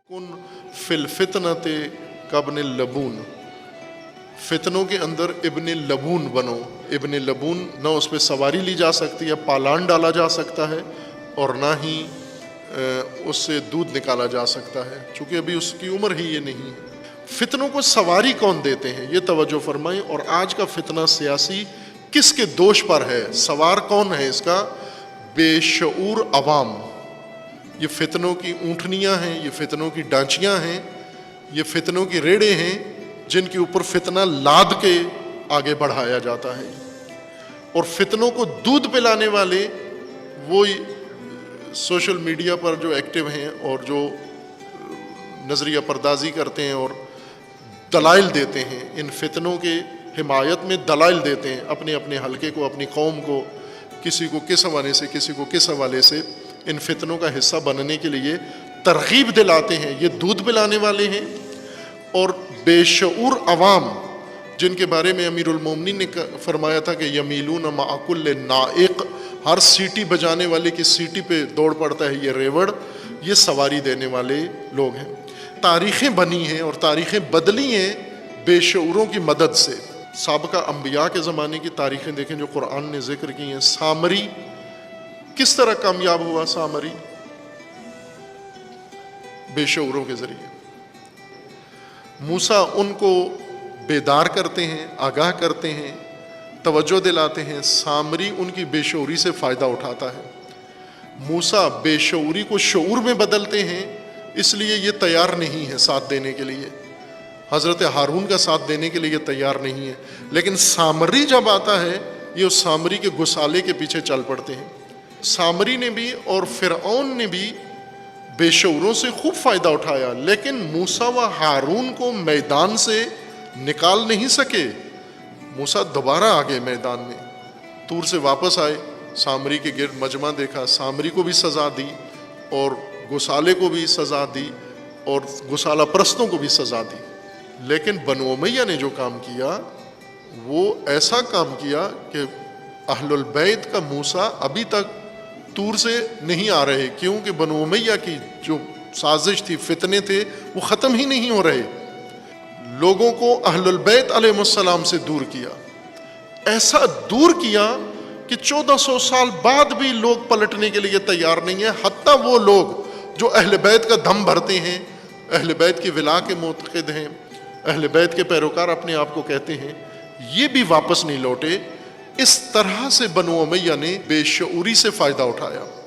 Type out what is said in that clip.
کن فل فتنت کابن لبون، فتنوں کے اندر ابن لبون بنو۔ ابن لبون نہ اس پہ سواری لی جا سکتی ہے، پالان ڈالا جا سکتا ہے، اور نہ ہی اس سے دودھ نکالا جا سکتا ہے، چونکہ ابھی اس کی عمر ہی یہ نہیں ہے۔ فتنوں کو سواری کون دیتے ہیں، یہ توجہ فرمائیں۔ اور آج کا فتنہ سیاسی کس کے دوش پر ہے، سوار کون ہے اس کا؟ بے شعور عوام۔ یہ فتنوں کی اونٹنیاں ہیں، یہ فتنوں کی ڈانچیاں ہیں، یہ فتنوں کی ریڑے ہیں جن کے اوپر فتنہ لاد کے آگے بڑھایا جاتا ہے۔ اور فتنوں کو دودھ پلانے والے وہ سوشل میڈیا پر جو ایکٹیو ہیں اور جو نظریہ پردازی کرتے ہیں اور دلائل دیتے ہیں، ان فتنوں کے حمایت میں دلائل دیتے ہیں، اپنے اپنے حلقے کو، اپنی قوم کو، کسی کو کس حوالے سے، کسی کو کس حوالے سے ان فتنوں کا حصہ بننے کے لیے ترغیب دلاتے ہیں۔ یہ دودھ پلانے والے ہیں۔ اور بے شعور عوام جن کے بارے میں امیر المومنین نے فرمایا تھا کہ یمیلون مع کل نائق، ہر سیٹی بجانے والے کی سیٹی پہ دوڑ پڑتا ہے یہ ریوڑ، یہ سواری دینے والے لوگ ہیں۔ تاریخیں بنی ہیں اور تاریخیں بدلی ہیں بے شعوروں کی مدد سے۔ سابقہ انبیاء کے زمانے کی تاریخیں دیکھیں جو قرآن نے ذکر کی ہیں۔ سامری کس طرح کامیاب ہوا؟ سامری بے شعوروں کے ذریعے۔ موسیٰ ان کو بیدار کرتے ہیں، آگاہ کرتے ہیں، توجہ دلاتے ہیں۔ سامری ان کی بے شعوری سے فائدہ اٹھاتا ہے۔ موسیٰ بے شعوری کو شعور میں بدلتے ہیں، اس لیے یہ تیار نہیں ہے ساتھ دینے کے لیے، حضرت ہارون کا ساتھ دینے کے لیے یہ تیار نہیں ہے۔ لیکن سامری جب آتا ہے، یہ اس سامری کے گسالے کے پیچھے چل پڑتے ہیں۔ سامری نے بھی اور فرعون نے بھی بے شعوروں سے خوب فائدہ اٹھایا، لیکن موسیٰ و ہارون کو میدان سے نکال نہیں سکے۔ موسیٰ دوبارہ آگے میدان میں، طور سے واپس آئے، سامری کے گرد مجمع دیکھا، سامری کو بھی سزا دی اور گسالے کو بھی سزا دی اور گسالہ پرستوں کو بھی سزا دی۔ لیکن بنو امیہ نے جو کام کیا وہ ایسا کام کیا کہ اہل البیت کا موسیٰ ابھی تک طور سے نہیں آ رہے، کیونکہ بنو امیہ کی جو سازش تھی، فتنے تھے، وہ ختم ہی نہیں ہو رہے۔ لوگوں کو اہل البیت علیہ السلام سے دور کیا، ایسا دور کیا کہ 1400 سال بعد بھی لوگ پلٹنے کے لیے تیار نہیں ہیں۔ حتیٰ وہ لوگ جو اہل بیت کا دم بھرتے ہیں، اہل بیت کی ولا کے معتقد ہیں، اہل بیت کے پیروکار اپنے آپ کو کہتے ہیں، یہ بھی واپس نہیں لوٹے۔ اس طرح سے بنو امیہ نے بے شعوری سے فائدہ اٹھایا۔